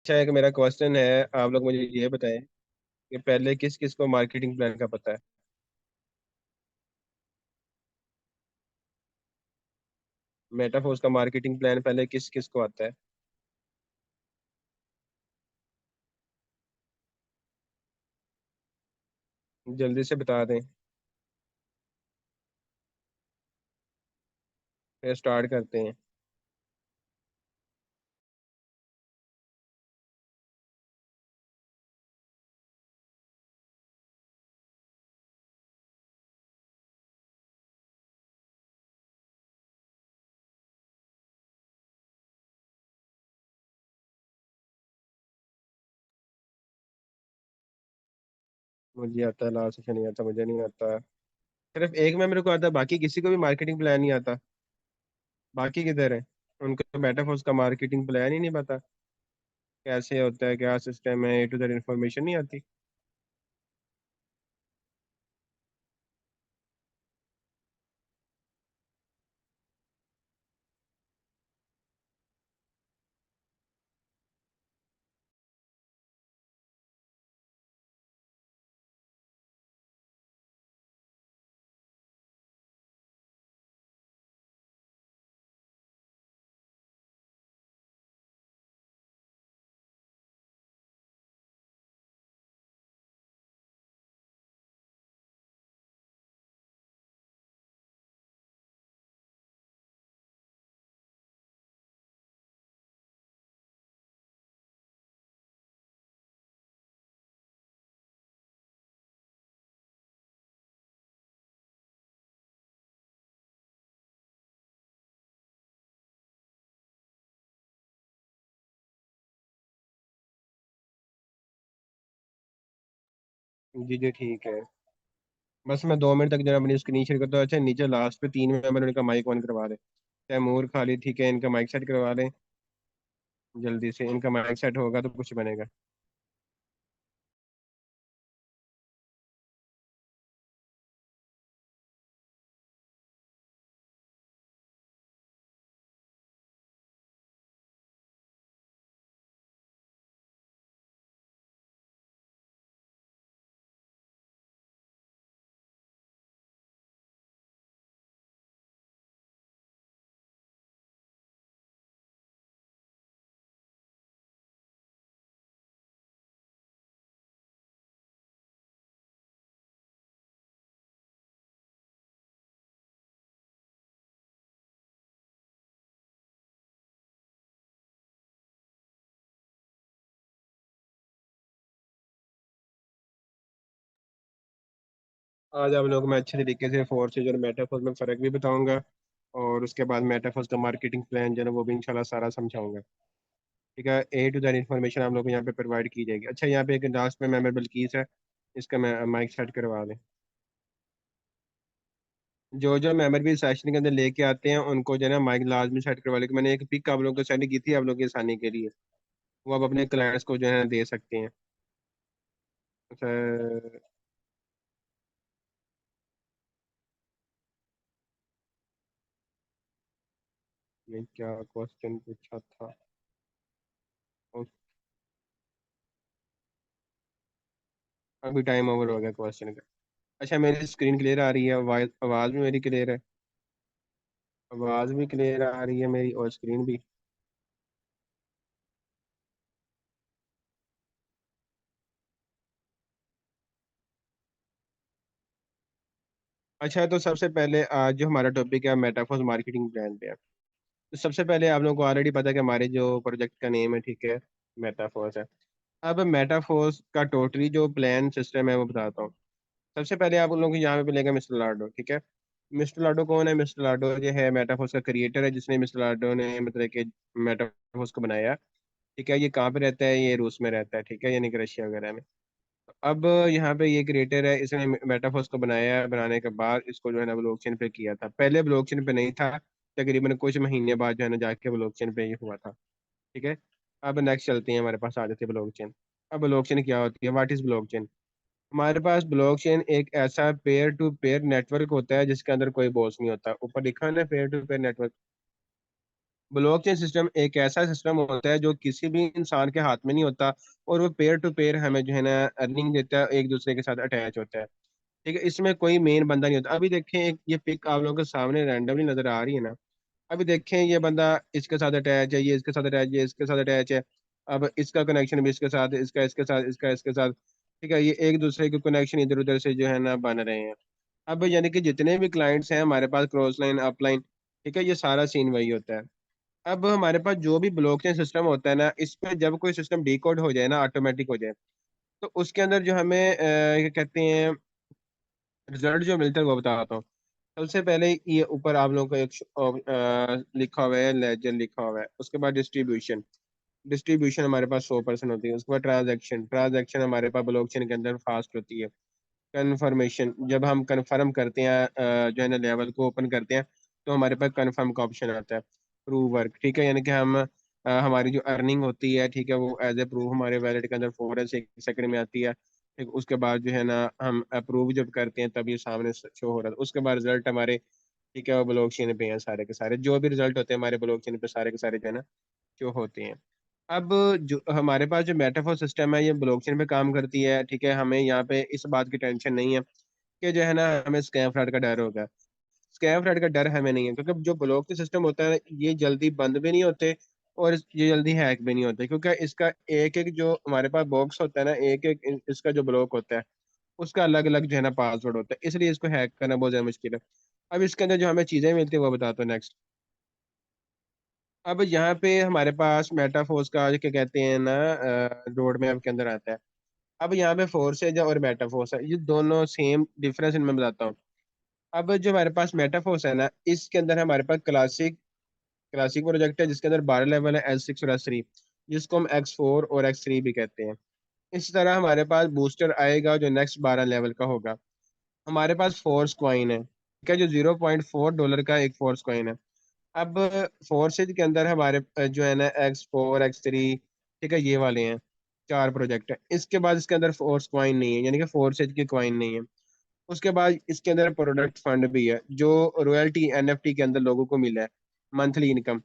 अच्छा, एक मेरा क्वेश्चन है, आप लोग मुझे ये बताएं कि पहले किस किस को मार्केटिंग प्लान का पता है। मेटाफोर्स का मार्केटिंग प्लान पहले किस किस को आता है। जल्दी से बता दें, फिर स्टार्ट करते हैं। मुझे आता है, लास्ट से नहीं आता, मुझे नहीं आता। सिर्फ एक मेंबर को आता है, बाकी किसी को भी मार्केटिंग प्लान नहीं आता। बाकी किधर है? उनको तो मेटाफोर्स का मार्केटिंग प्लान ही नहीं पता। कैसे होता है, क्या सिस्टम है, A to Z इन्फॉर्मेशन नहीं आती। जी जी, ठीक है। बस मैं 2 मिनट तक जरा अपनी स्क्रीन शेयर करता हूँ। अच्छा, नीचे लास्ट पे 3 मेंबर उनका माइक ऑन करवा दें। तैमूर, खालिद, ठीक है, इनका माइक सेट करवा लें। जल्दी से इनका माइक सेट होगा तो कुछ बनेगा। आज आप लोग मैं अच्छे तरीके से फोर्स से जो मेटाफोर्स में फ़र्क भी बताऊंगा। और उसके बाद मेटाफोर्स का मार्केटिंग प्लान जो है ना, वो भी इंशाल्लाह सारा समझाऊंगा। ठीक है, A to Z इन्फॉर्मेशन आप लोग को यहाँ पे प्रोवाइड की जाएगी। अच्छा, यहाँ पे एक लास्ट में मेंबर बल्कीस है, इसका मैं माइक सेट करवा दें। जो जो मेंबर भी सेशन के अंदर लेके आते हैं उनको जो है ना माइक लाजमी सेट करवा लें। मैंने एक पिक आप लोगों को सेंड की थी आप लोगों की आसानी के लिए। वो आप अपने क्लाइंट्स को जो है दे सकते हैं। अच्छा, ये क्या क्वेश्चन पूछा था? उस- अभी टाइम ओवर हो गया क्वेश्चन का। अच्छा, मेरी स्क्रीन क्लियर आ रही है, आवाज़ आवाज़ भी मेरी क्लियर है। आवाज़ भी क्लियर आ रही है मेरी और स्क्रीन भी। अच्छा, तो सबसे पहले आज जो हमारा टॉपिक है मेटाफोर्स मार्केटिंग प्लान पे है। तो सबसे पहले आप लोगों को ऑलरेडी पता है कि हमारे जो प्रोजेक्ट का नेम है, ठीक है, मेटाफोर्स है। अब मेटाफोर्स का टोटली जो प्लान सिस्टम है वो बताता हूँ। सबसे पहले आप उन लोगों को यहाँ पे मिलेगा मिस्टर लाडो, ठीक है। मिस्टर लाडो कौन है? मिस्टर लाडो जो है मेटाफोर्स का क्रिएटर है, जिसने मिस्टर लाडो ने मतलब कि मेटाफोर्स को बनाया। ठीक है, ये कहाँ पे रहता है? ये रूस में रहता है, ठीक है, यानी कि रशिया वगैरह में। अब यहाँ पे ये क्रिएटर है, इसने मेटाफोर्स को बनाया है। बनाने के बाद इसको जो है ना ब्लॉकचेन पे किया था। पहले ब्लॉकचेन पे नहीं था, तकरीबन कुछ महीने बाद जो है ना जाके ब्लॉकचेन पे ये हुआ था। ठीक है। अब नेक्स्ट चलते हैं, हमारे पास आ जाती है ब्लॉकचेन। अब ब्लॉकचेन क्या होती है? What is blockchain? हमारे पास ब्लॉकचेन एक ऐसा पेयर टू पेयर नेटवर्क होता है जिसके अंदर कोई बॉस नहीं होता। ऊपर लिखा है ना, peer to peer network. Blockchain system एक ऐसा सिस्टम होता है जो किसी भी इंसान के हाथ में नहीं होता, और वो पेयर टू पेयर हमें जो है ना अर्निंग देता है, एक दूसरे के साथ अटैच होता है। ठीक है, इसमें कोई मेन बंदा नहीं होता। अभी देखें, एक ये पिक आप लोगों के सामने रैंडमली नजर आ रही है ना। अभी देखें, ये बंदा इसके साथ अटैच है, ये इसके साथ अटैच है, ये इसके साथ अटैच है। अब इसका कनेक्शन भी इसके साथ है, इसका इसके साथ, इसका इसके साथ। ठीक है, ये एक दूसरे के कनेक्शन इधर उधर से जो है ना बन रहे हैं। अब यानी कि जितने भी क्लाइंट्स हैं हमारे पास, क्रॉस लाइन, अपलाइन, ठीक है, ये सारा सीन वही होता है। अब हमारे पास जो भी ब्लॉकचेन सिस्टम होता है ना, इस पे जब कोई सिस्टम डिकोड हो जाए ना, ऑटोमेटिक हो जाए, तो उसके अंदर जो हमें क्या कहते हैं, रिजल्ट जो मिलता है वो बताता हूँ। सबसे पहले ये ऊपर आप लोगों को एक लिखा हुआ है, लेजर लिखा हुआ है। उसके बाद डिस्ट्रीब्यूशन, डिस्ट्रीब्यूशन हमारे पास 100% होती है। उसके बाद ट्रांजैक्शन, ट्रांजैक्शन हमारे पास ब्लॉकचेन के अंदर फास्ट होती है। कन्फर्मेशन, जब हम कन्फर्म करते हैं जो है ना लेवल को ओपन करते हैं, तो हमारे पास कन्फर्म का ऑप्शन आता है। प्रूव वर्क, ठीक है, यानी कि हम हमारी जो अर्निंग होती है, ठीक है, वो एज ए प्रूव हमारे वैलेट के अंदर फौरन से 1 सेकंड में आती है। ठीक, उसके बाद जो है ना हम अप्रूव जब करते हैं तब ये सामने शो हो रहा है। उसके बाद रिजल्ट हमारे, ठीक है, वो ब्लॉकचेन पे हैं सारे के सारे, जो भी रिजल्ट होते हैं हमारे ब्लॉकचेन पे सारे के सारे जो है ना जो होते हैं। अब जो हमारे पास जो मेटाफोर सिस्टम है, ये ब्लॉकचेन पे काम करती है। ठीक है, हमें यहाँ पे इस बात की टेंशन नहीं है कि जो है ना हमें स्कैम फ्रॉड का डर होगा। स्कैम फ्रॉड का डर हमें नहीं है, क्योंकि जो ब्लॉक सिस्टम होता है ये जल्दी बंद भी नहीं होते, और ये जल्दी हैक भी नहीं होते, क्योंकि इसका एक एक जो हमारे पास बॉक्स होता है ना, एक एक इसका जो ब्लॉक होता है उसका अलग अलग जो है ना पासवर्ड होता है, इसलिए इसको हैक करना बहुत ज्यादा मुश्किल है। अब इसके अंदर जो हमें चीजें मिलती है वो बताता हूँ नेक्स्ट। अब यहाँ पे हमारे पास मेटाफोर्स का जो क्या कहते हैं ना रोड मैप के अंदर आता है। अब यहाँ पे फोर्सेज और मेटाफोर्स है, ये दोनों सेम, डिफरेंस इनमें बताता हूँ। अब जो हमारे पास मेटाफोर्स है ना, इसके अंदर हमारे पास क्लासिक, क्लासिक प्रोजेक्ट है जिसके अंदर 12 लेवल है, S6 और S3, जिसको हम X4 और X3 भी कहते हैं। इस तरह हमारे पास बूस्टर आएगा जो नेक्स्ट 12 लेवल का होगा। हमारे पास फोर्स कॉइन है, ठीक है, जो $0.4 का एक फोर्स कॉइन है। अब फोर्सेज के अंदर हमारे जो है ना X4 X3, ठीक है, ये वाले हैं, 4 प्रोजेक्ट है। इसके बाद इसके अंदर फोर्स क्वाइन नहीं है, यानी कि फोर्सेज की क्वाइन नहीं है। उसके बाद इसके अंदर प्रोडक्ट फंड भी है, जो रॉयल्टी NFT के अंदर लोगों को मिला है, मंथली इनकम।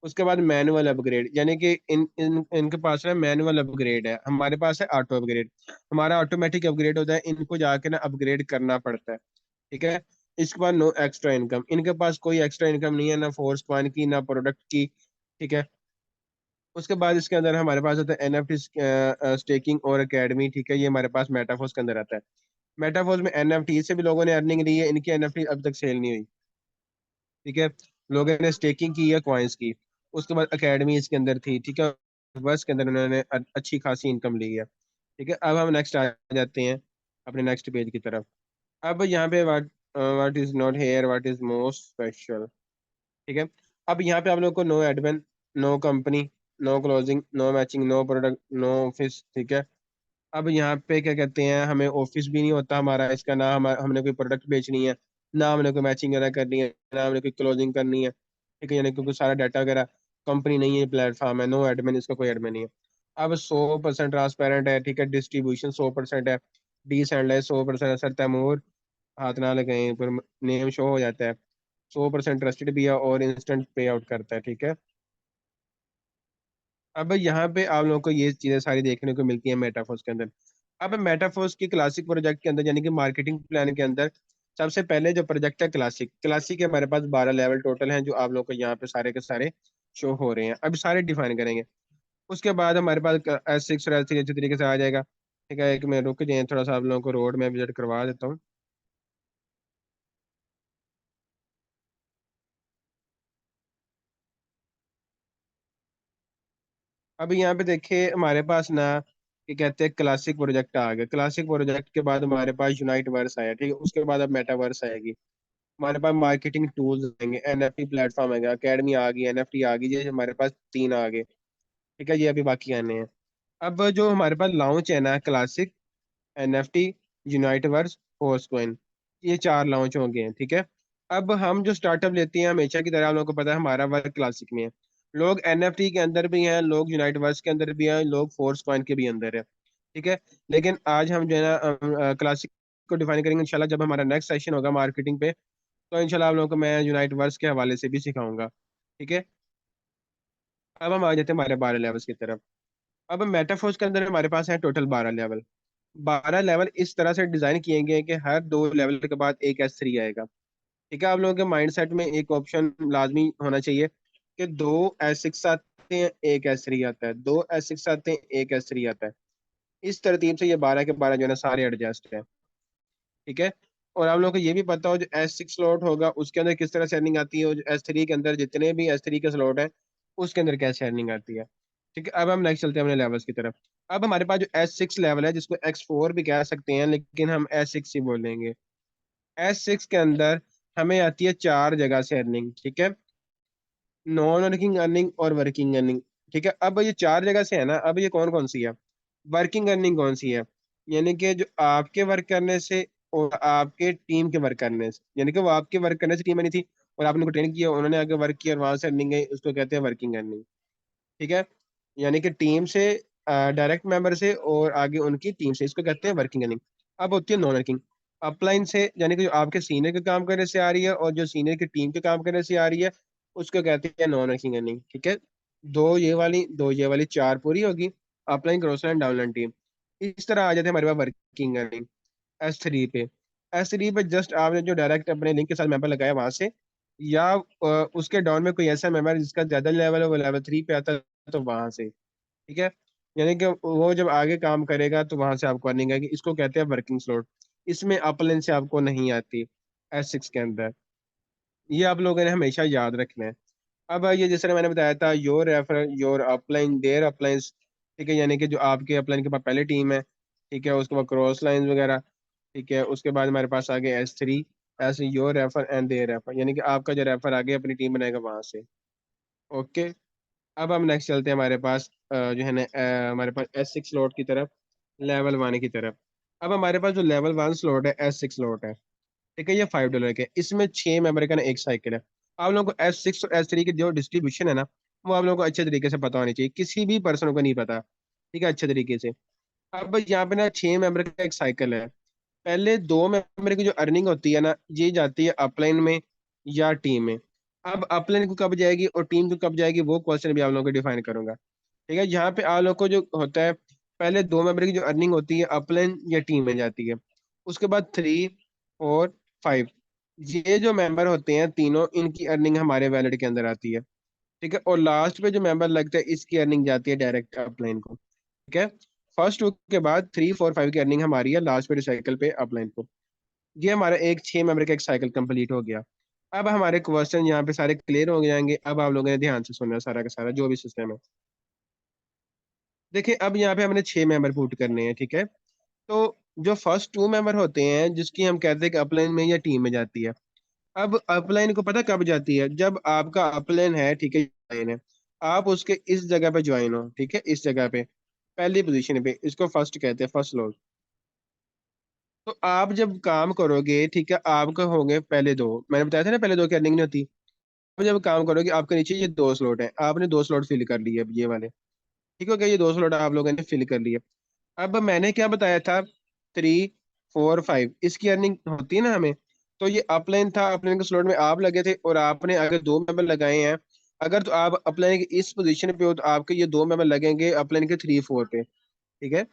उसके बाद मैनुअल अपग्रेड, यानी कि इन इन इनके पास है मैनुअल अपग्रेड है, हमारे पास है ऑटो अपग्रेड। हमारा ऑटोमेटिक अपग्रेड होता है, इनको जाके ना अपग्रेड करना पड़ता है। ठीक है, इसके बाद नो एक्स्ट्रा इनकम, इनके पास कोई एक्स्ट्रा इनकम नहीं है, ना फोर्स क्वान की ना प्रोडक्ट की। ठीक है, उसके बाद इसके अंदर हमारे पास होता है NFT स्टेकिंग और एकेडमी। ठीक है, ये हमारे पास मेटाफोर्स के अंदर आता है। मेटाफोर्स में NFT से भी लोगों ने अर्निंग ली है, इनकी NFT अभी तक सेल नहीं हुई। ठीक है, लोगों ने स्टेकिंग की है कॉइन्स की। उसके बाद एकेडमी इसके अंदर थी। ठीक है, बस के अंदर उन्होंने अच्छी खासी इनकम ली है। ठीक है, अब हम नेक्स्ट आ जाते हैं अपने नेक्स्ट पेज की तरफ। अब यहाँ पे what is not here, what is most special. ठीक है, अब यहाँ पे आप लोग को no admin, no company, no closing, no matching, no product, no office. ठीक है, अब यहाँ पे क्या कहते हैं, हमें ऑफिस भी नहीं होता हमारा इसका, ना हमने कोई प्रोडक्ट बेचनी है, ना हमने कोई मैचिंग वगैरह करनी है, ना हमने कोई क्लोजिंग करनी है। ठीक है, यानी क्योंकि सारा डाटा वगैरह, कंपनी नहीं है, प्लेटफॉर्म है, नो एडमिन, इसका कोई एडमिन नहीं है। अब 100% ट्रांसपेरेंट है। ठीक है, डिस्ट्रीब्यूशन 100% है, डिसेंट्रलाइज 100% असर तैमूर, हाथ ना लगाएं पर नेम शो हो जाता है। 100% ट्रस्टेड भी है और इंस्टेंट पे आउट करता है। ठीक है, अब यहाँ पे आप लोगों को ये चीजें सारी देखने को मिलती है मेटाफोर्स के अंदर। अब मेटाफोर्स की क्लासिक प्रोजेक्ट के अंदर, यानी कि मार्केटिंग प्लान के अंदर, सबसे पहले जो प्रोजेक्ट है क्लासिक, क्लासिक के हमारे पास 12 लेवल टोटल हैं, जो आप लोग को यहाँ पे सारे के सारे शो हो रहे हैं। अभी सारे डिफाइन करेंगे। उसके बाद हमारे पास S6 और S3 अच्छी तरीके से आ जाएगा। ठीक है, एक मैं रुक जाए, थोड़ा सा आप लोगों को रोड में विजिट करवा देता हूँ। अभी यहाँ पे देखिए हमारे पास ना, क्या कहते हैं, क्लासिक प्रोजेक्ट आ गया। क्लासिक प्रोजेक्ट के बाद हमारे पास यूनाइट वर्स आया। ठीक है, उसके बाद अब मेटावर्स आएगी। हमारे पास मार्केटिंग टूल्स आएंगे, NFT प्लेटफॉर्म आएगा, अकेडमी आ गई, NFT आ गई, ये हमारे पास 3 आ गए। ठीक है, ये अभी बाकी आने हैं। अब जो हमारे पास लॉन्च है ना, क्लासिक, NFT, यूनाइट वर्स, फोर्सक्वाइन, ये 4 लॉन्च हो गए हैं। ठीक है, अब हम जो स्टार्टअप लेते हैं हमेशा की तरह, हम लोगों को पता है हमारा वर्क क्लासिक में है। लोग NFT के अंदर भी हैं, लोग यूनाइट वर्स के अंदर भी हैं, लोग फोर्सक्वाइन के भी अंदर है। ठीक है, लेकिन आज हम जो है ना क्लासिक को डिफाइन करेंगे इंशाल्लाह, जब हमारा नेक्स्ट सेशन होगा मार्केटिंग पे। तो इंशाल्लाह आप लोगों को मैं यूनाइट वर्स के हवाले से भी सिखाऊंगा। ठीक है, अब हम आ जाते हैं हमारे 12 लेवल्स की तरफ। अब मेटाफोर्स के अंदर हमारे पास है टोटल 12 लेवल। 12 लेवल इस तरह से डिजाइन किए गए हैं कि हर 2 लेवल के बाद एक S3 आएगा। ठीक है, आप लोगों के माइंड सेट में एक ऑप्शन लाजमी होना चाहिए कि 2 S6 आते हैं, एक S3 आता है, 2 S6 आते हैं, एक S3 आता है। इस तरतीब से ये 12 के 12 जो है ना सारे एडजस्ट है। ठीक है। और आप लोगों को ये भी पता हो जो S6 स्लॉट होगा उसके अंदर किस तरह से अर्निंग आती है, और जो S3 के अंदर जितने भी S3 के स्लॉट है उसके अंदर कैसे अर्निंग आती है। ठीक है, अब हम नेक्स्ट चलते हैं अपने लेवल्स की तरफ। अब हमारे पास जो S6 लेवल है जिसको X4 भी कह सकते हैं लेकिन हम S6 ही बोलेंगे। S6 के अंदर हमें आती है 4 जगह से अर्निंग। ठीक है, नॉन वर्किंग अर्निंग और वर्किंग अर्निंग। ठीक है, अब ये 4 जगह से है ना, अब ये कौन कौन सी है। वर्किंग अर्निंग कौन सी है, यानी कि जो आपके वर्क करने से और आपके टीम के वर्क करने से, यानी कि वो आपके वर्क करने से टीम बनी थी और आपने को ट्रेन किया, उन्होंने आगे वर्क किया और वहां से अर्निंग गई, उसको कहते हैं वर्किंग अर्निंग। ठीक है, यानी कि टीम से, डायरेक्ट मेंबर से और आगे उनकी टीम से, इसको कहते हैं वर्किंग अर्निंग। अब होती है नॉन वर्किंग। अपलाइन से, यानी कि जो आपके सीनियर के काम करने से आ रही है और जो सीनियर की टीम के काम करने से आ रही है उसको कहते हैं नॉन वर्किंग अर्निंग। ठीक है, दो ये वाली चार पूरी होगी। Upline, cross line, downline team. इस तरह आ जाते हैं हमारे पास वर्किंग अर्निंग। S3 पे जस्ट आपने जो डायरेक्ट अपने लिंक के साथ मेंबर लगाया वहां से, या उसके डाउन में कोई ऐसा मेंबर जिसका ज्यादा लेवल है वो लेवल 3 पे आता है तो वहां से। ठीक है, यानी कि वो जब आगे काम करेगा तो वहां से आपको अर्निंग आएगी, इसको कहते हैं वर्किंग स्लॉट। इसमें अपलाइन से आपको नहीं आती S6 के अंदर। ये आप लोगों ने हमेशा याद रखना है। अब ये जैसे मैंने बताया था, your refer, your upline, their uplines. ठीक है, यानी कि जो आपके अपलाइन के पास पहले टीम है, ठीक है, उसके बाद क्रॉस लाइन वगैरह। ठीक है, उसके बाद हमारे पास आ गया S3, ऐसे your refer and their refer, यानी कि आपका जो रेफर आगे अपनी टीम बनाएगा वहां से। ओके। अब हम नेक्स्ट चलते हैं हमारे पास जो है ना हमारे पास S6 स्लॉट की तरफ, लेवल 1 की तरफ। अब हमारे पास जो लेवल 1 स्लॉट है, S6 स्लॉट है। ठीक है, ये $5 के, इसमें 6 मेंबर का ना एक साइकिल है। आप लोगों को S6 और S3 की जो डिस्ट्रीब्यूशन है ना, वो आप लोगों को अच्छे तरीके से पता होनी चाहिए, किसी भी पर्सन को नहीं पता। ठीक है, अच्छे तरीके से। अब यहाँ पे ना 6 मेंबर का एक साइकिल है। पहले 2 मेंबर की जो अर्निंग होती है ना, ये जाती है अपलाइन में या टीम में। अब अपलाइन को कब जाएगी और टीम को कब जाएगी वो क्वेश्चन भी आप लोगों को डिफाइन करूंगा। ठीक है, यहाँ पे आप लोग को जो होता है, पहले 2 मेंबर की जो अर्निंग होती है अपलाइन या टीम में जाती है। उसके बाद 3 और 5, ये जो मेंबर होते हैं तीनों, इनकी अर्निंग हमारे वैलेट के अंदर आती है। ठीक है, और लास्ट पे जो मेंबर लगता है इसकी अर्निंग जाती है डायरेक्ट अपलाइन को। ठीक है, फर्स्ट 2 के बाद 3 4 5 की अर्निंग हमारी है लास्ट पे साइकिल पे अपलाइन को। ये हमारा एक 6 मेंबर का एक साइकिल कंप्लीट हो गया। अब हमारे क्वेश्चन यहाँ पे सारे क्लियर हो जाएंगे। अब आप लोगों ने ध्यान से सुनना सारा का सारा जो भी सिस्टम है। देखिए, अब यहाँ पे हमने 6 मेंबर पुट करने हैं। ठीक है, तो जो फर्स्ट 2 मेंबर होते हैं जिसकी हम कहते हैं कि अपलाइन में या टीम में जाती है। अब अपलाइन को पता कब जाती है, जब आपका अपलाइन है, ठीक है, ज्वाइन है, आप उसके इस जगह पे ज्वाइन हो। ठीक है, इस जगह पे पहली पोजीशन पे, इसको फर्स्ट कहते हैं, फर्स्ट लोग। तो आप जब काम करोगे, ठीक है, आपके होंगे पहले दो, मैंने बताया था ना पहले दो की अर्निंग नहीं होती। अब जब काम करोगे आपके नीचे ये 2 स्लॉट है, आपने 2 स्लॉट फिल कर लिए अब ये वाले। ठीक हो गया, ये 2 स्लॉट आप लोगों ने फिल कर लिए। अब मैंने क्या बताया था, 3 4 5 इसकी अर्निंग होती है ना हमें। तो ये अपलाइन था, अपलाइन के स्लॉट में आप लगे थे और आपने अगर 2 मेंबर लगाए हैं, अगर तो आप अपलाइन की इस पोजीशन पे हो तो आपके ये 2 मेंबर लगेंगे अपलाइन के 3 4 पे। ठीक है,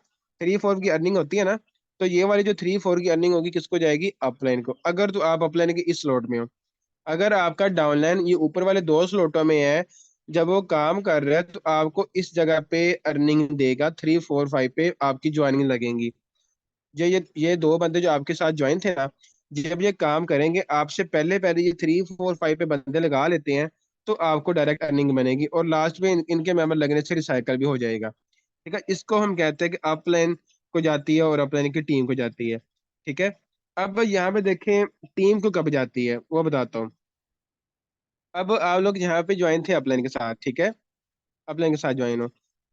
3 4 की अर्निंग होती है ना, तो ये वाली जो 3 4 की अर्निंग होगी किसको जाएगी, अपलाइन को, अगर तो आप अपलाइन के इस स्लॉट में हो। अगर आपका डाउनलाइन ये ऊपर वाले 2 स्लॉटों में है, जब वो काम कर रहा है तो आपको इस जगह पे अर्निंग देगा, 3 4 5 पे आपकी ज्वाइनिंग लगेंगी। ये 2 बंदे जो आपके साथ ज्वाइन थे ना, जब ये काम करेंगे आपसे पहले पहले ये 3 4 5 पे बंदे लगा लेते हैं, तो आपको डायरेक्ट अर्निंग बनेगी और लास्ट में इनके मेंबर लगने से रिसाइकल भी हो जाएगा। ठीक है, इसको हम कहते हैं कि अपलाइन को जाती है और अपलाइन की टीम को जाती है। ठीक है, अब यहाँ पे देखें टीम को कब जाती है वो बताता हूँ। अब आप लोग यहाँ पे ज्वाइन थे अपलाइन के साथ, ठीक है, अपलाइन के साथ ज्वाइन हो।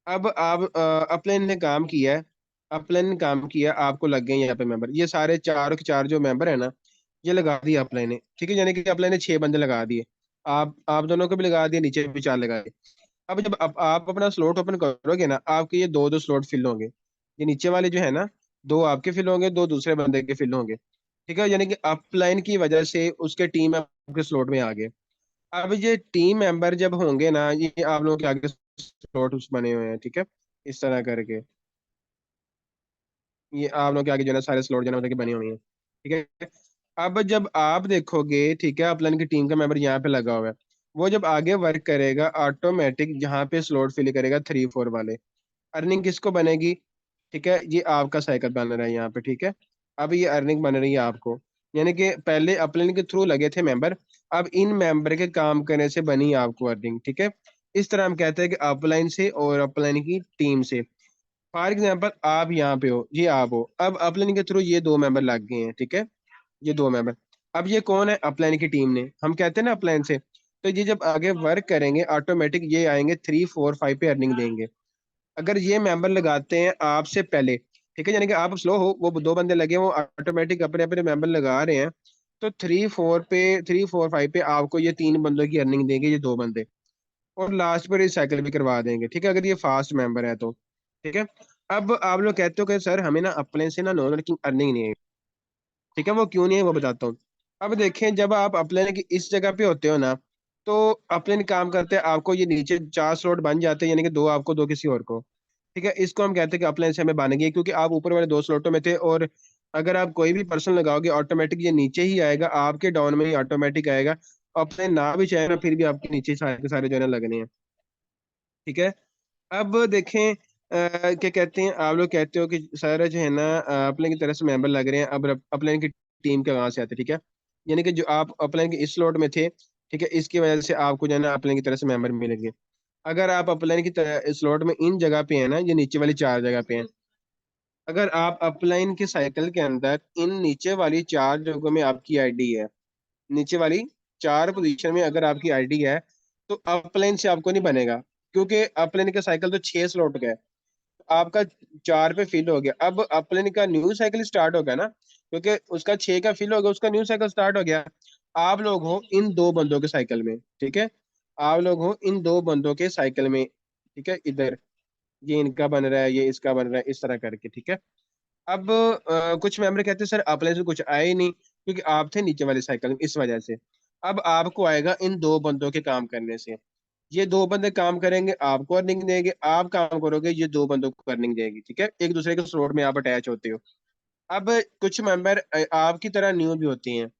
अब आप अपलाइन ने काम किया है, अपलाइन ने काम किया, आपको लग गए यहाँ पे मेंबर, ये सारे चार के चार जो मेंबर है ना, ये लगा दिए अपलाइन ने। ठीक है, यानी कि अपलाइन ने 6 बंदे लगा दिए। आप दोनों को भी लगा दिए, नीचे भी 4 लगा दिए। अब जब आप अपना स्लॉट ओपन करोगे ना, आपके ये दो दो स्लॉट फिल होंगे। ये नीचे वाले जो है ना, 2 आपके फिल होंगे, 2 दूसरे बंदे के फिल होंगे। ठीक है, यानी कि अपलाइन की वजह से उसके टीम आपके स्लॉट में आ गए। अब ये टीम मेंबर जब होंगे ना, ये आप लोगों के आगे स्लॉट्स बने हुए हैं, ठीक है, इस तरह करके। ये आप लोग के आगे जो है ना सारे स्लॉट जो है ना मतलब कि बने हुए हैं, ठीक है। अब जब आप देखोगे, ठीक है, अपलन की टीम का मेंबर यहाँ पे लगा हुआ है, वो जब आगे वर्क करेगा ऑटोमेटिक जहाँ पे स्लॉट फिल करेगा 3 4 वाले, अर्निंग किसको बनेगी? ठीक है, ये आपका साइकिल बन रहा है यहाँ पे, ठीक है। अब ये अर्निंग बन रही है आपको, यानी कि पहले अपलाइन के थ्रू लगे थे मेंबर, अब इन मेंबर के काम करने से बनी आपको अर्निंग, ठीक है। इस तरह हम कहते हैं कि अपलाइन से और अपलाइन की टीम से। फॉर एग्जाम्पल आप यहाँ पे हो, ये आप हो, अब अपलाइन के थ्रू ये दो मेंबर लग गए हैं, ठीक है, ये दो मेंबर। अब ये कौन है? अपलाइन की टीम ने, हम कहते हैं ना अपलाइन से। तो ये जब आगे वर्क करेंगे ऑटोमेटिक ये आएंगे 3 4 5 पे अर्निंग देंगे। अगर ये मेंबर लगाते हैं आपसे पहले, ठीक है, यानी कि आप स्लो हो, वो दो बंदे लगे हैं, वो ऑटोमेटिक अपने अपने मेंबर लगा रहे हैं, तो 3 4 पे 3 4 5 पे आपको ये तीन बंदों की अर्निंग देंगे, ये दो बंदे। और लास्ट पर रिसाइकिल भी करवा देंगे, ठीक है, अगर ये फास्ट मेंबर है तो, ठीक है। अब आप लोग कहते हो कि सर हमें ना अपने से ना नॉन वर्किंग अर्निंग नहीं है, ठीक है, वो क्यों नहीं है वो बताता हूँ। अब देखें, जब आप अपने की इस जगह पे होते हो ना, तो अपने काम करते हैं, आपको ये नीचे 4 स्लॉट बन जाते हैं, यानी कि दो आपको दो किसी और को, ठीक है। इसको हम कहते हैं कि अपलाइन से हमें बन गई, क्योंकि आप ऊपर वाले दो स्लॉटों में थे, और अगर आप कोई भी पर्सन लगाओगे ऑटोमेटिक ये नीचे ही आएगा, आपके डाउन में ही ऑटोमेटिक आएगा। अपने ना भी चाहे ना, फिर भी आपके नीचे सारे के सारे जो है ना लगने हैं, ठीक है। अब देखें, क्या कहते हैं, आप लोग कहते हो कि सर जो है ना अपने की तरफ से मेंबर लग रहे हैं, अब अपने की टीम के कहाँ से आते, ठीक है। यानी कि जो आप अपने के इस स्लॉट में थे, ठीक है, इसकी वजह से आपको जो है ना अपने की तरफ से मेंबर मिलेंगे। अगर आप अपलाइन की तरह स्लॉट में इन जगह पे है ना, ये नीचे वाली चार जगह पे हैं, अगर आप अपलाइन के साइकिल के अंदर इन नीचे वाली चार जगहों में आपकी आईडी है, नीचे वाली चार पोजीशन में अगर आपकी आईडी है, तो अपलाइन से आपको नहीं बनेगा, क्योंकि अपलाइन का साइकिल तो 6 स्लॉट का है, आपका चार पे फिल हो गया। अब अपलाइन का न्यू साइकिल स्टार्ट हो गया ना, क्योंकि उसका 6 का फिल हो गया, उसका न्यू साइकिल स्टार्ट हो गया। आप लोग हो इन दो बंदों के साइकिल में, ठीक है, आप लोग हो इन दो बंदों के साइकिल में, ठीक है, इधर ये इनका बन रहा है, ये इसका बन रहा है, इस तरह करके, ठीक है। अब कुछ मेंबर कहते हैं सर अपने से कुछ आए ही नहीं, क्योंकि आप थे नीचे वाले साइकिल में, इस वजह से। अब आपको आएगा इन दो बंदों के काम करने से, ये दो बंदे काम करेंगे, आपको अर्निंग देंगे, आप काम करोगे, ये दो बंदों को अर्निंग देगी, ठीक है, एक दूसरे के स्लॉट में आप अटैच होते हो। अब कुछ मेंबर आपकी तरह न्यू भी होती हैं,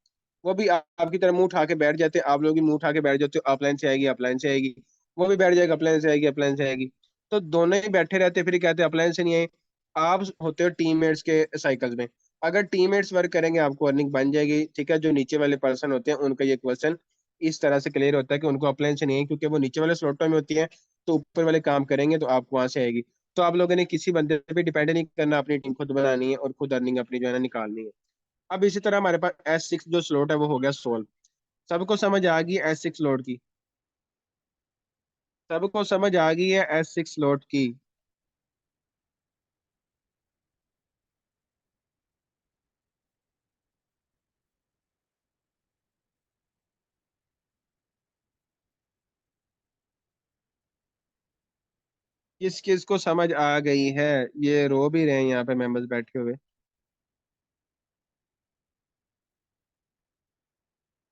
वो भी आपकी तरह मुंह उठा के बैठ जाते हैं, आप लोग भी मुंह उठा के बैठ जाते हो, अपलाइन से आएगी अपलाइन से आएगी, वो भी बैठ जाएगा अपलाइन से आएगी अपलाइन से आएगी। तो दोनों ही बैठे रहते हैं, फिर कहते हैं अपलाइन से नहीं आए। आप होते हो टीममेट्स के साइकिल में, अगर टीममेट्स वर्क करेंगे आपको अर्निंग बन जाएगी, ठीक है। जो नीचे वाले पर्सन होते हैं उनका ये क्वेश्चन इस तरह से क्लियर होता है कि उनको अपलाइन से नहीं है, क्योंकि वो नीचे वाले स्लॉटों में होती है, तो ऊपर वाले काम करेंगे तो आपको वहां से आएगी। तो आप लोगों ने किसी बंदे पे डिपेंड नहीं करना, अपनी टीम खुद बनानी है और खुद अर्निंग अपनी जो है ना निकालनी है। अब इसी तरह हमारे पास S6 जो स्लॉट है वो हो गया सोल्व। सबको समझ आ गई S6 स्लॉट की? सबको समझ आ गई है S6 स्लॉट की? किस किस को समझ आ गई है? ये रो भी रहे हैं यहाँ पे मेंबर्स बैठे हुए।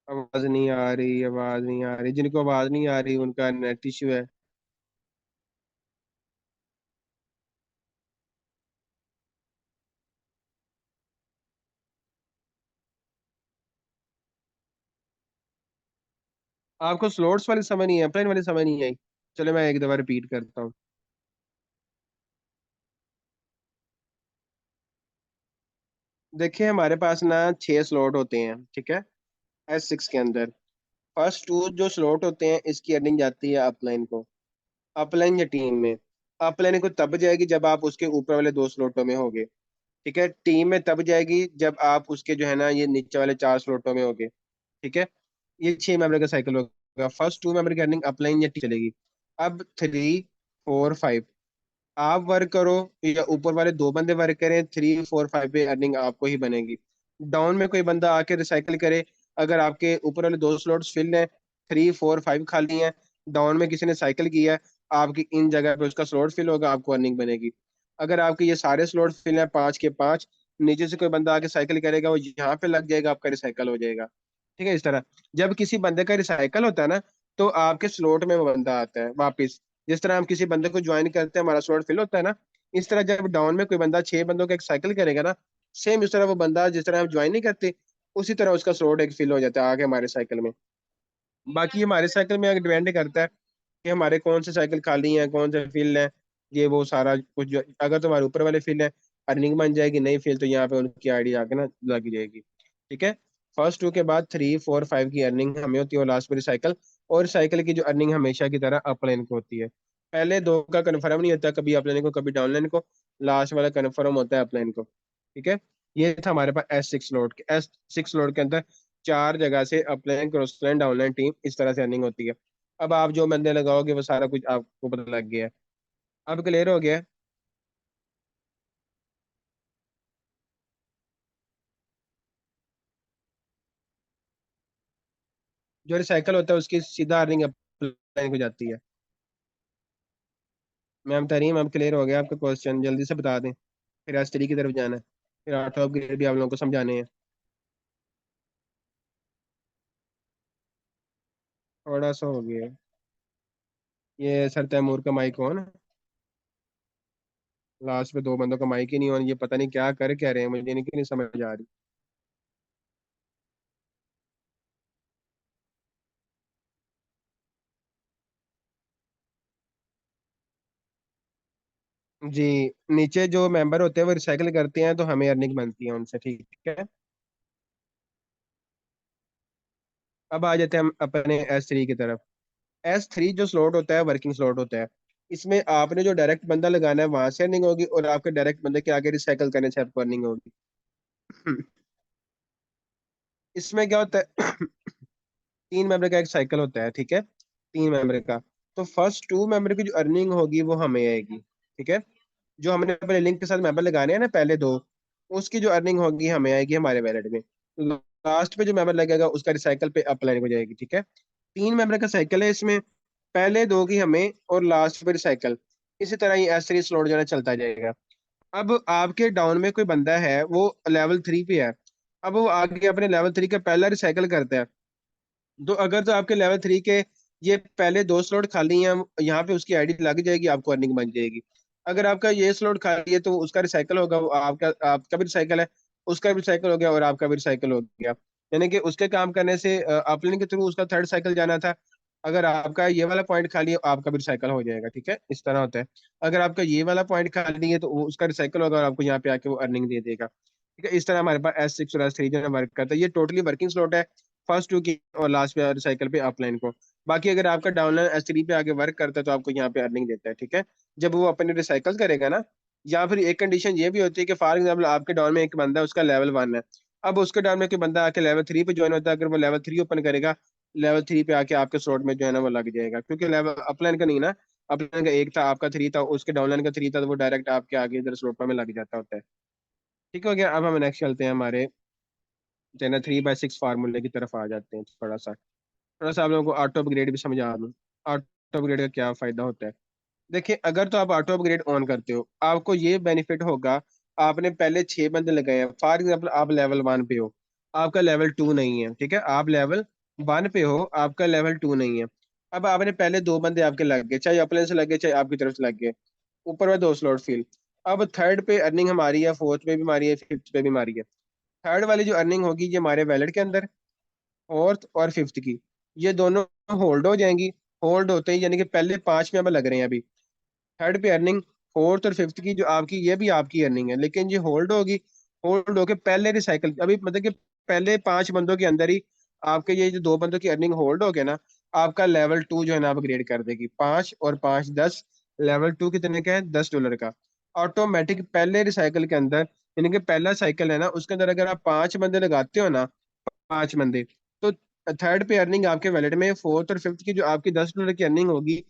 आवाज नहीं आ रही, आवाज नहीं आ रही, जिनको आवाज नहीं आ रही उनका नेट इशू है। आपको स्लॉट्स वाली समझ नहीं है, प्लेन वाली समझ नहीं आई? चलो मैं एक दफा रिपीट करता हूँ। देखिए हमारे पास ना 6 स्लॉट होते हैं, ठीक है, S6 के अंदर। फर्स्ट टू जो स्लॉट होते हैं इसकी अर्निंग जाती है अपलाइन को, अपलाइन या टीम में। अपलाइन को तब जाएगी जब आप उसके ऊपर वाले दो स्लॉटों में होगे, ठीक है। टीम में तब जाएगी जब आप उसके जो है ना ये नीचे वाले 4 स्लॉटों में होगे, ठीक है। ये 6 मेंबर का साइकिल होगा, फर्स्ट 2 मेंबर की अर्निंग अपलाइन या टीम चलेगी। अब 3 4 5 आप वर्क करो या ऊपर वाले दो बंदे वर्क करें, 3 4 5 पे अर्निंग आपको ही बनेगी। डाउन में कोई बंदा आके रिसाइकिल करे, अगर आपके ऊपर वाले दो स्लॉट्स फिल हैं, 3 4 5 खाली हैं, डाउन में किसी ने साइकिल किया है, आपकी इन जगह पे उसका स्लॉट फिल होगा, आपको अर्निंग बनेगी। अगर आपके ये सारे स्लॉट फिल हैं 5 के 5, नीचे से कोई बंदा आके साइकिल करेगा, वो यहाँ पे लग जाएगा, आपका रिसाइकल हो जाएगा, ठीक है। इस तरह जब किसी बंदे का रिसाइकल होता है ना, तो आपके स्लॉट में वो बंदा आता है वापिस, जिस तरह हम किसी बंदे को ज्वाइन करते हैं हमारा स्लॉट फिल होता है ना, इस तरह जब डाउन में कोई बंदा 6 बंदों का एक साइकिल करेगा ना, सेम उस तरह वो बंदा जिस तरह हम ज्वाइन नहीं करते, उसी तरह उसका स्लॉट एक फिल हो जाता है आगे हमारे साइकिल में। बाकी हमारे साइकिल में डिपेंड करता है कि हमारे कौन से साइकिल खाली हैं कौन से फिल हैं, ये वो सारा कुछ अगर तुम्हारे ऊपर वाले फिल है, अर्निंग बन जाएगी, नहीं फिल तो यहाँ पे उनकी आईडी आके ना लग जाएगी। ठीक है। फर्स्ट टू के बाद 3 4 5 की अर्निंग हमें होती है, और लास्ट में साइकिल। और साइकिल की जो अर्निंग हमेशा की तरह अपलाइन को होती है। पहले दो का कन्फर्म नहीं होता, कभी अपलाइन को कभी डाउनलाइन को, लास्ट वाला कन्फर्म होता है अपलाइन को। ठीक है। ये था हमारे पास S6 स्लॉट के अंदर 4 जगह से upline cross line downline team इस तरह से अर्निंग होती है। अब आप जो बंदे लगाओगे वो सारा कुछ आपको पता लग गया है। अब क्लियर हो गया है? जो रिसाइकल होता है उसकी सीधा अर्निंग अपलाइन को जाती है। मैम तरीम अब क्लियर हो गया आपका क्वेश्चन, जल्दी से बता दें, फिर S3 की तरफ जाना है, फिर आउट ऑफ ग्रेड भी आप लोगों को समझाने हैं। थोड़ा सा हो गया है। ये सर तैमूर का माइक ऑन है। लास्ट पे 2 बंदों का माइक ही नहीं ऑन, ये पता नहीं क्या कर कह रहे हैं, मुझे नहीं समझ आ रही। जी। नीचे जो मेंबर होते हैं वो रिसाइकिल करते हैं तो हमें अर्निंग बनती है उनसे। ठीक है। अब आ जाते हैं हम अपने S3 की तरफ। S3 जो स्लॉट होता है वर्किंग स्लॉट होता है। इसमें आपने जो डायरेक्ट बंदा लगाना है वहां से अर्निंग होगी, और आपके डायरेक्ट बंदे के आगे रिसाइकल करने से आपको अर्निंग होगी। इसमें क्या होता है? 3 मेंबर का एक साइकिल होता है, ठीक है, 3 मेंबर का। तो फर्स्ट 2 मेंबर की जो अर्निंग होगी वो हमें आएगी। ठीक है। जो हमने अपने लिंक के साथ मेंबर लगाने हैं ना पहले दो, उसकी जो अर्निंग होगी हमें आएगी हमारे वैलेट में। लास्ट पे जो मेंबर लगेगा उसका रिसाइकल पे अप्लाई हो जाएगी। ठीक है। 3 मेंबर का साइकिल है इसमें, पहले दो की हमें और लास्ट पे रिसाइकल। इसी तरह ये S3 स्लॉट जो है चलता जाएगा। अब आपके डाउन में कोई बंदा है वो लेवल 3 पे है, अब वो आगे अपने लेवल 3 का पहला रिसाइकल करता है। तो अगर तो आपके लेवल 3 के ये पहले दो स्लॉट खाली हैं, यहाँ पे उसकी आईडी लग जाएगी, आपको अर्निंग बन जाएगी। अगर आपका ये स्लॉट खाली है तो उसका रिसाइकल होगा, वो आपका आपका भी रिसाइकल है, उसका भी रिसाइकल हो गया और आपका भी रिसाइकल हो गया। यानी कि उसके काम करने से अपलिंग के थ्रू उसका थर्ड साइकिल जाना था। अगर आपका ये वाला पॉइंट खाली है आपका भी रिसाइकल हो जाएगा। ठीक है, इस तरह होता है। अगर आपका ये वाला पॉइंट खाली है तो उसका रिसाइकल होगा और आपको यहाँ पे आके वो अर्निंग दे देगा। ठीक है, इस तरह हमारे पास S6 और S3 जो है वर्क करता है। ये टोटली वर्किंग स्लॉट है फर्स्ट टू की, और लास्ट पे रिसाइकल पे अपलाइन को। बाकी अगर आपका डाउनलाइन S3 पे आगे वर्क करता है तो आपको यहाँ पे अर्निंग देता है। ठीक है। जब वो अपने रिसाइकल करेगा ना, या फिर एक कंडीशन ये भी होती है कि फॉर एग्जाम्पल आपके डाउन में एक बंदा है उसका लेवल 1 है, अब उसके डाउन में कोई बंदा आके लेवल 3 पे ज्वाइन होता है, अगर वो लेवल 3 ओपन करेगा, लेवल 3 पे आके आपके स्लॉट में जो है ना वो लग जाएगा, क्योंकि लेवल अपलाइन का नहीं ना, अपलाइन का एक था, आपका 3 था, उसके डाउनलाइन का 3 था, तो वो डायरेक्ट आपके आगे इधर स्लॉट में लग जाता होता है। ठीक हो गया। अब हम नेक्स्ट चलते हैं हमारे टेन 3/6 फार्मूले की तरफ आ जाते हैं। थोड़ा सा आप लोगों को ऑटो अपग्रेड भी समझा दूँ। ऑटो अपग्रेड का क्या फायदा होता है? देखिए, अगर तो आप ऑटो अपग्रेड ऑन करते हो आपको ये बेनिफिट होगा, आपने पहले 6 बंदे लगाए हैं, फॉर एग्जाम्पल आप लेवल 1 पे हो, आपका लेवल 2 नहीं है। ठीक है, आप लेवल 1 पे हो, आपका लेवल 2 नहीं है। अब आपने पहले 2 बंदे आपके लग गए, चाहे अपने से लगे चाहे आपकी तरफ से लग गए, ऊपर में 2 स्लॉट फिल। अब थर्ड पे अर्निंग हमारी है, फोर्थ पे भी हमारी है, फिफ्थ पे भी हमारी है। थर्ड वाली जो अर्निंग होगी ये हमारे वैलेट के अंदर, फोर्थ और फिफ्थ की, ये दोनों होल्ड हो जाएंगी। होल्ड होते ही यानी कि पहले 5 में लग रहे हैं अभी, थर्ड पे अर्निंग, फोर्थ और फिफ्थ की जो आपकी ये भी आपकी अर्निंग है, लेकिन ये होल्ड होगी। होल्ड होके पहले रिसाइकल अभी मतलब कि पहले 5 बंदों के अंदर ही आपके ये जो 2 बंदों की अर्निंग होल्ड हो गया ना, आपका लेवल 2 जो है ना अपग्रेड कर देगी। 5 और 5 10, लेवल 2 कितने का है? $10 का। ऑटोमेटिक पहले रिसाइकल के अंदर, यानी कि पहला साइकिल है ना उसके अंदर अगर आप 5 बंदे लगाते हो ना, 5 बंदे, तो थर्ड पे अर्निंग आपके वैलेट में, फोर्थ और फिफ्थ की जो आपकी $10 की अर्निंग होगी,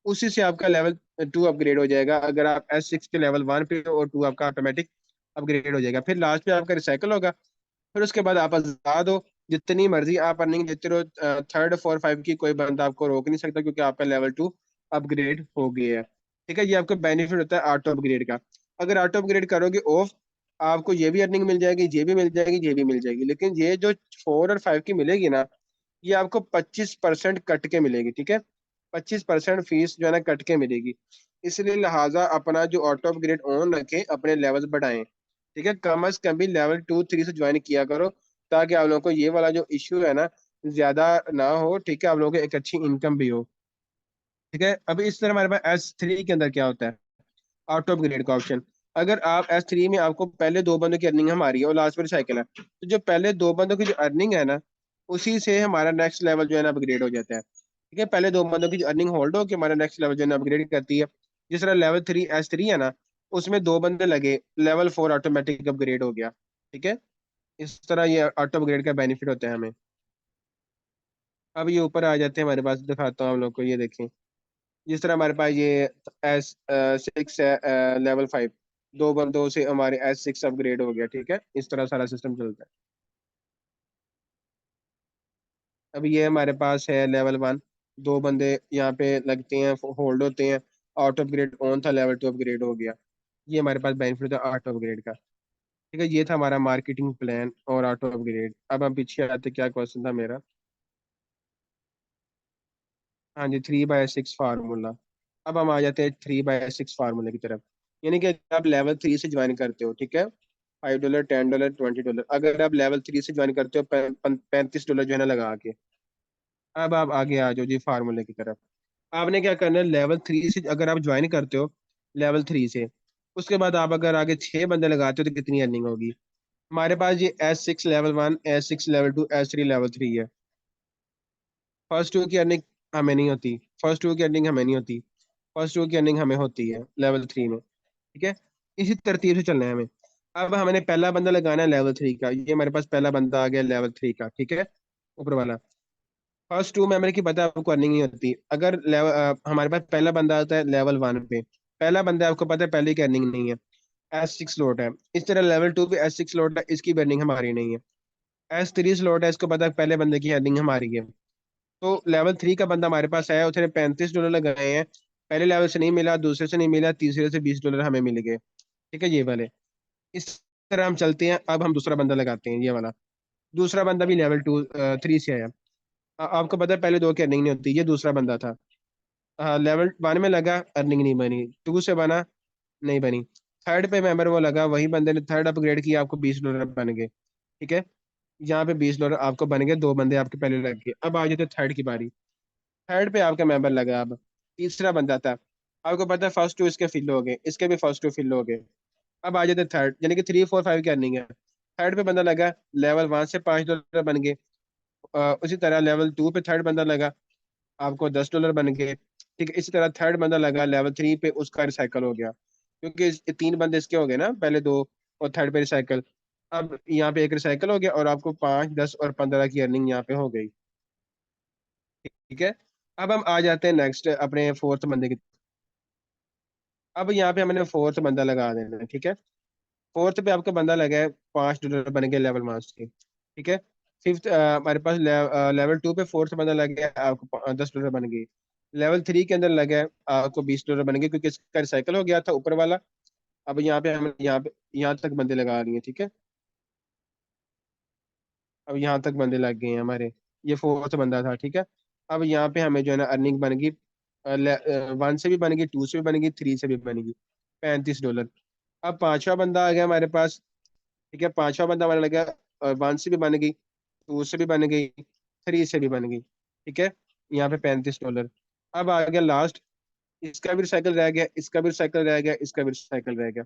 उसी से आपका लेवल 2 अपग्रेड हो जाएगा। अगर आप S6 के लेवल 1 पे हो और 2 आपका ऑटोमेटिक अपग्रेड हो जाएगा। फिर लास्ट पे आपका रिसाइकल होगा, फिर उसके बाद आप आजाद हो, जितनी मर्जी आप अर्निंग देते रहो। थर्ड 4 5 की कोई बंदा आपको रोक नहीं सकता, क्योंकि आपका लेवल 2 अपग्रेड हो गया है। ठीक है, ये आपका बेनिफिट होता है ऑटो अपग्रेड का। अगर ऑटो अपग्रेड करोगे ऑफ, आपको ये भी अर्निंग मिल जाएगी, ये भी मिल जाएगी, ये भी मिल जाएगी, लेकिन ये जो 4 और 5 की मिलेगी ना, ये आपको 25% कट के मिलेगी। ठीक है, 25% फीस जो है ना कट के मिलेगी। इसलिए लिहाजा अपना जो ऑटो अपग्रेड ऑन रखें, अपने लेवल बढ़ाएं। ठीक है, कम अज कम भी लेवल 2 3 से ज्वाइन किया करो, ताकि आप लोगों को ये वाला जो इश्यू है ना ज्यादा ना हो। ठीक है, आप लोगों को एक अच्छी इनकम भी हो। ठीक है, अभी इस तरह हमारे पास S3 के अंदर क्या होता है, ऑटो अपग्रेड का ऑप्शन। अगर आप S3 में आपको पहले दो बंदों की अर्निंग हमारी है और लास्ट पर साइकिल है, तो जो पहले दो बंदों की जो अर्निंग है ना, उसी से हमारा नेक्स्ट लेवल जो है ना अपग्रेड हो जाता है। ठीक है, पहले दो बंदों की जो अर्निंग होल्ड हो के हमारा नेक्स्ट लेवल जो है ना अपग्रेड करती है। जिस तरह लेवल 3 S3 है ना, उसमें दो बंदे लगे, लेवल 4 ऑटोमेटिक अपग्रेड हो गया। ठीक है, इस तरह ये ऑटो अपग्रेड का बेनिफिट होता है हमें। अब ये ऊपर आ जाते हैं हमारे पास, दिखाता हूँ हम लोग को, ये देखें। जिस तरह हमारे पास ये S6 है, लेवल 5, दो बंदों से हमारे S6 अपग्रेड हो गया। ठीक है, इस तरह सारा सिस्टम चलता है। अब ये हमारे पास है लेवल 1, दो बंदे यहाँ पे लगते हैं, होल्ड होते हैं, ऑटो अपग्रेड ऑन था, लेवल 2 अपग्रेड हो गया। ये हमारे पास बेनिफिट था ऑटो अपग्रेड का। ठीक है, ये था हमारा मार्केटिंग प्लान और ऑटो अपग्रेड। अब हम पीछे आते, क्या क्वेश्चन था मेरा। हाँ जी, 3/6 फार्मूला। अब हम आ जाते हैं 3/6 फार्मूले की तरफ। यानी कि आप लेवल 3 से ज्वाइन करते हो, ठीक है, $5, $10, $20। अगर आप लेवल 3 से ज्वाइन करते हो, $35 जो है ना लगा के। अब आप आगे आ जाओ जी फार्मूले की तरफ। आपने क्या करना है, लेवल 3 से अगर आप ज्वाइन करते हो, लेवल 3 से, उसके बाद आप अगर आगे 6 बंदे लगाते हो तो कितनी अर्निंग होगी। हमारे पास ये S6 level 1, S6 level 2, S3 level 3 है। फर्स्ट टू की अर्निंग हमें नहीं होती, फर्स्ट टू की अर्निंग हमें नहीं होती, फर्स्ट टू की अर्निंग हमें होती है लेवल 3 में। ठीक है, इसी तरतीब से चलना है हमें। अब हमने पहला बंदा लगाना है लेवल 3 का। ये हमारे पास पहला बंदा आ गया लेवल 3 का। ठीक है, ऊपर वाला। फर्स्ट टू में हमें की पता है आपको अर्निंग नहीं होती। अगर हमारे पास पहला बंदा आता है लेवल 1 पे, पहला बंदा है, आपको पता है पहले की अर्निंग नहीं है, S6 स्लॉट है। इस तरह लेवल 2 पे S6 स्लॉट है, इसकी भी अर्निंग हमारी नहीं है। S3 स्लॉट है, इसको पता है पहले बंदे की अर्निंग हमारी है। तो लेवल 3 का बंदा हमारे पास आया, उसने $35 लगाए हैं। पहले लेवल से नहीं मिला, दूसरे से नहीं मिला, तीसरे से $20 हमें मिल गए। ठीक है, ये वाले। इस तरह हम चलते हैं। अब हम दूसरा बंदा लगाते हैं, ये वाला। दूसरा बंदा भी लेवल 3 से आया। आपको पता है पहले दो की अर्निंग नहीं होती, ये दूसरा बंदा था। लेवल 1 में लगा, अर्निंग नहीं बनी, 2 से बना, नहीं बनी। थर्ड पे मेंबर वो लगा, वही बंदे ने थर्ड अपग्रेड किया, आपको $20 बन गए। ठीक है, यहाँ पे $20 आपको बन गए, दो बंदे आपके पहले लग गए। अब आ जाते थर्ड की बारी। थर्ड पे आपका मेंबर लगा। अब तीसरा बंदा था, आपको पता है फर्स्ट टू इसके फिल हो गए, इसके भी फर्स्ट टू फिल हो गए। अब आ जाते थर्ड, यानी कि 3 4 5 की अर्निंग है। थर्ड पे बंदा लगा, लेवल 1 से $5 बन गए। उसी तरह लेवल 2 पे थर्ड बंदा लगा, आपको $10 बन गए। ठीक है, इसी तरह थर्ड बंदा लगा लेवल 3 पे, उसका रिसाइकल हो गया, क्योंकि ये तीन बंदे इसके हो गए ना, पहले दो और थर्ड पे रिसाइकल। अब यहाँ पे एक रिसाइकल हो गया और आपको 5 10 और 15 की अर्निंग यहाँ पे हो गई। ठीक है, अब हम आ जाते हैं नेक्स्ट अपने फोर्थ बंदे की। अब यहाँ पे हमने फोर्थ बंदा लगा देना है। ठीक है, फोर्थ पे आपका बंदा लगा है, $5 बन गए लेवल 1 के। ठीक है, फिफ्थ हमारे पास लेवल 2 पे फोर्थ बंदा लग गया, आपको $10 बन गई। लेवल 3 के अंदर लगा है, आपको $20 बन गए, क्योंकि इसका रिसाइकल हो गया था ऊपर वाला। अब यहाँ पे हम यहाँ तक बंदे लगा रही हैं। ठीक है, अब यहाँ तक बंदे लग गए हैं हमारे, ये फोर्थ बंदा था। ठीक है, अब यहाँ पे हमें जो है ना अर्निंग बन गई, 1 से भी बन गई, 2 से भी बन गई, 3 से भी बन गई, $35। अब पांचवा बंदा आ गया हमारे पास। ठीक है, पांचवा बंदा हमारा लगा, 1 से भी बन गई, 2 से भी बन गई, 3 से भी बन गई। ठीक है, यहाँ पे $35। अब आ गया लास्ट, इसका भी रिसाइकल रह गया, इसका भी रिसाइकल रह गया, इसका भी रिसाइकल रह गया।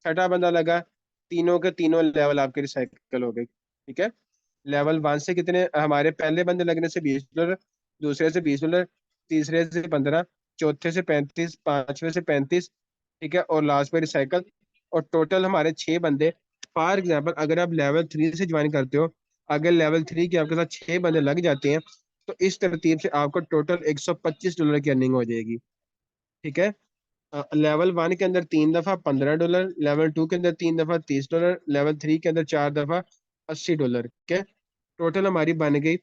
छठा बंदा लगा, तीनों के तीनों लेवल आपके रिसाइकल हो गए। ठीक है, लेवल 1 से कितने, हमारे पहले बंदे लगने से $20, दूसरे से $20, तीसरे से 15, चौथे से 35, पांचवे से 35। ठीक है, और लास्ट में रिसाइकल। और टोटल हमारे 6 बंदे। फॉर एग्जाम्पल, अगर आप लेवल 3 से ज्वाइन करते हो, अगर लेवल 3 के आपके साथ 6 बंदे लग जाते हैं, तो इस तरतीब से आपको टोटल $125 की अर्निंग हो जाएगी। ठीक है, लेवल 1 के अंदर 3 दफा $15, लेवल 2 के अंदर 3 दफा $30, लेवल 3 के अंदर 4 दफा $80। ठीक है, टोटल हमारी बन गई,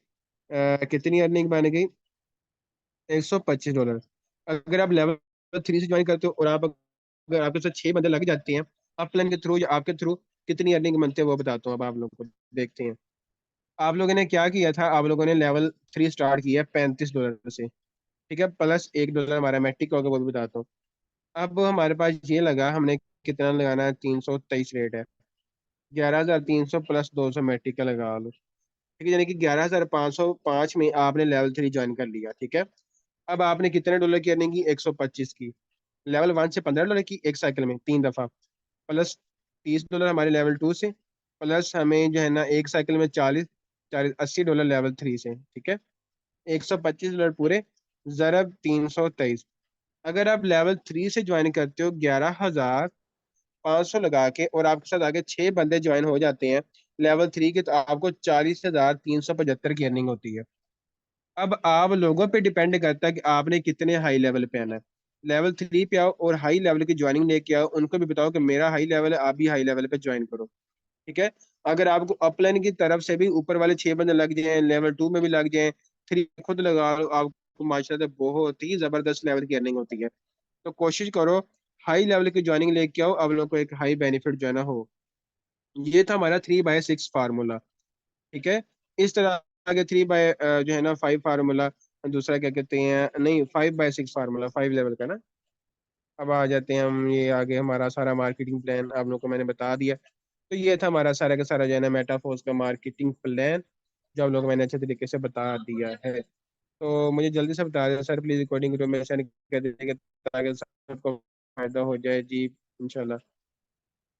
कितनी अर्निंग बन गई, $125। अगर आप लेवल 3 से ज्वाइन करते हो और आप अगर आपके साथ 6 बंदे लग जाते हैं, आप प्लान के थ्रू या आपके थ्रू कितनी अर्निंग बनते हैं वो बताता हूँ। अब आप लोग को देखते हैं। आप लोगों ने क्या किया था, आप लोगों ने लेवल 3 स्टार्ट किया $35 से। ठीक है, प्लस $1 हमारा मैट्रिक होगा, वो भी बताता हूँ। अब हमारे पास ये लगा, हमने कितना लगाना है, 323 रेट है, 11,300 प्लस 200 मैट्रिक का लगा लो। ठीक है, यानी कि 11,505 में आपने लेवल 3 ज्वाइन कर लिया। ठीक है, अब आपने कितने डॉलर की अर्निंग की, 125 की। लेवल 1 से $15 की एक साइकिल में 3 दफा, प्लस $30 हमारे लेवल 2 से, प्लस हमें जो है ना एक साइकिल में 40, 40 $80 लेवल 3 से। ठीक है, $125 पूरे, ज़रब 323। अगर आप लेवल 3 से ज्वाइन करते हो 11,500 लगा के, और आपके साथ आगे 6 बंदे ज्वाइन हो जाते हैं लेवल 3 के, तो आपको 40,375 की अर्निंग होती है। अब आप लोगों पे डिपेंड करता है कि आपने कितने हाई लेवल पे आना है। लेवल 3 पे आओ और हाई लेवल की ज्वाइनिंग लेके आओ, उनको भी बताओ कि मेरा हाई लेवल है, आप भी हाई लेवल पे ज्वाइन करो। ठीक है, अगर आपको अपलाइन की तरफ से भी ऊपर वाले 6 बंदे लग जाएं, लेवल 2 में भी लग जाएं, 3 खुद लगा लो, आपको माशाल्लाह बहुत ही जबरदस्त लेवल की अर्निंग होती है। तो कोशिश करो हाई लेवल की ज्वाइनिंग लेके आओ, अब लोग को एक हाई बेनिफिट जो है ना हो। ये था हमारा 3/6 फार्मूला। ठीक है, इस तरह आगे 3 बाय जो है ना 5 फार्मूला, दूसरा क्या कहते हैं, नहीं 5/6 फार्मूला, 5 लेवल का ना। अब आ जाते हैं हम, ये आगे हमारा सारा मार्केटिंग प्लान आप लोगों को मैंने बता दिया। तो ये था हमारा सारा का सारा जो है ना मेटाफोर्स का मार्केटिंग प्लान, जो आप लोगों को मैंने अच्छे तरीके से बता दिया है। तो मुझे जल्दी से बता दें सर प्लीज, रिकॉर्डिंग रूम में सेंड कर दीजिएगा ताकि सबको फायदा हो जाए जी, इंशाल्लाह।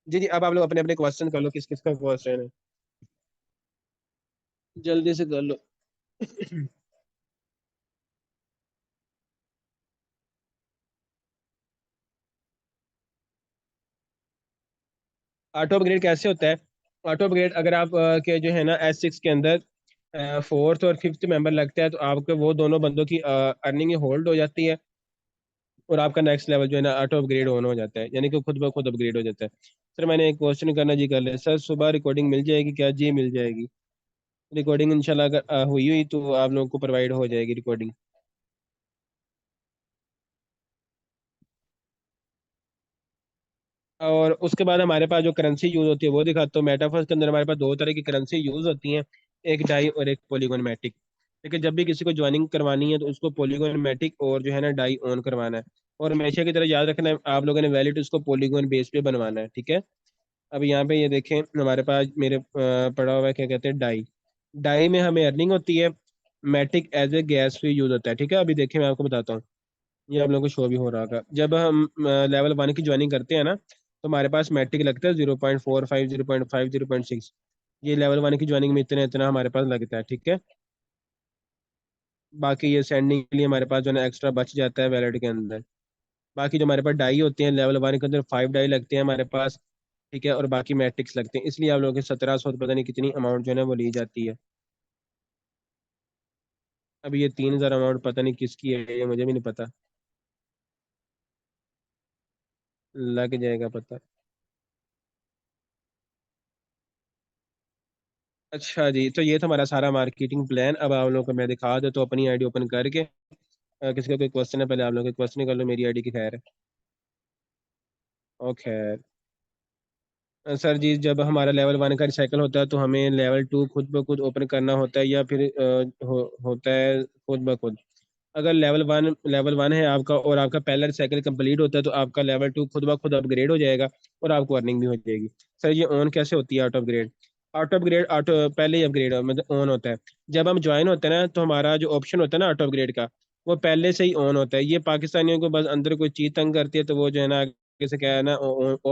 जी जी, अब आप लोग अपने अपने क्वेश्चन कर लो, किस किस का क्वेश्चन है, जल्दी से कर लो। ऑटो अपग्रेड कैसे होता है? ऑटो अपग्रेड अगर आप के जो है ना S6 के अंदर फोर्थ और फिफ्थ मेंबर लगता है, तो आपके वो दोनों बंदों की अर्निंग होल्ड हो जाती है, और आपका नेक्स्ट लेवल जो है ना ऑटो अपग्रेड ऑन हो जाता है, यानी कि खुद ब खुद अपग्रेड हो जाता है। सर मैंने एक क्वेश्चन करना जी, कर ले सर, सुबह रिकॉर्डिंग मिल जाएगी क्या? जी मिल जाएगी। रिकॉर्डिंग इंशाल्लाह अगर हुई हुई तो आप लोगों को प्रोवाइड हो जाएगी रिकॉर्डिंग। और उसके बाद हमारे पास जो करेंसी यूज होती है वो दिखाता हूँ। मेटाफर्स के अंदर हमारे पास दो तरह की करेंसी यूज होती हैं, एक डाई और एक पॉलीगॉन मैटिक। लेकिन जब भी किसी को ज्वाइनिंग करवानी है तो उसको पॉलीगॉन मैटिक और जो है ना डाई ऑन करवाना है। और हमेशा की तरह याद रखना है, आप लोगों ने वैलिड उसको पॉलीगॉन बेस पे बनवाना है। ठीक है, अब यहाँ पे ये देखें, हमारे पास मेरे पड़ा हुआ है क्या कहते हैं, डाई। डाई में हमें अर्निंग होती है, Matic as a gas fee use होता है। ठीक है, अभी देखिए मैं आपको बताता हूँ, ये आप लोगों को शो भी हो रहा होगा। जब हम लेवल 1 की ज्वाइनिंग करते हैं ना, तो हमारे पास मैट्रिक लगता है 0.45, 0.5, 0.6। ये लेवल 1 की ज्वाइनिंग में इतना इतना हमारे पास लगता है। ठीक है, बाकी ये सेंडिंग के लिए हमारे पास जो है ना एक्स्ट्रा बच जाता है वैलेट के अंदर। बाकी जो हमारे पास डाई होते हैं लेवल 1 के अंदर 5 डाई लगते हैं हमारे पास। ठीक है, और बाकी मैट्रिक्स लगते हैं, इसलिए आप लोगों के 1700 पता नहीं कितनी अमाउंट जो है ना वो ली जाती है। अब ये 3,000 अमाउंट पता नहीं किसकी है, ये मुझे भी नहीं पता, लग जाएगा पता। अच्छा जी, तो ये था हमारा सारा मार्केटिंग प्लान। अब आप लोगों को मैं दिखा दे तो अपनी आईडी ओपन करके, किसी का कोई क्वेश्चन है पहले आप लोग क्वेश्चन कर लो, मेरी आईडी की खैर है। ओके सर जी, जब हमारा लेवल 1 का रिसाइकल होता है तो हमें लेवल 2 खुद ब खुद ओपन करना होता है, या फिर होता है खुद ब खुद? अगर लेवल वन है आपका और आपका पहला रिसाइकल कंप्लीट होता है, तो आपका लेवल 2 खुद ब खुद अपग्रेड हो जाएगा, और आपको अर्निंग भी हो जाएगी। सर ये ऑन कैसे होती है auto upgrade? Auto upgrade auto पहले ही अपग्रेड मतलब ऑन होता है। जब हम ज्वाइन होते हैं ना, तो हमारा जो ऑप्शन होता है ना ऑटो अपग्रेड का, वो पहले से ही ऑन होता है। ये पाकिस्तानियों को बस अंदर कोई चीज तंग करती है, तो वो जो है ना आगे से क्या है ना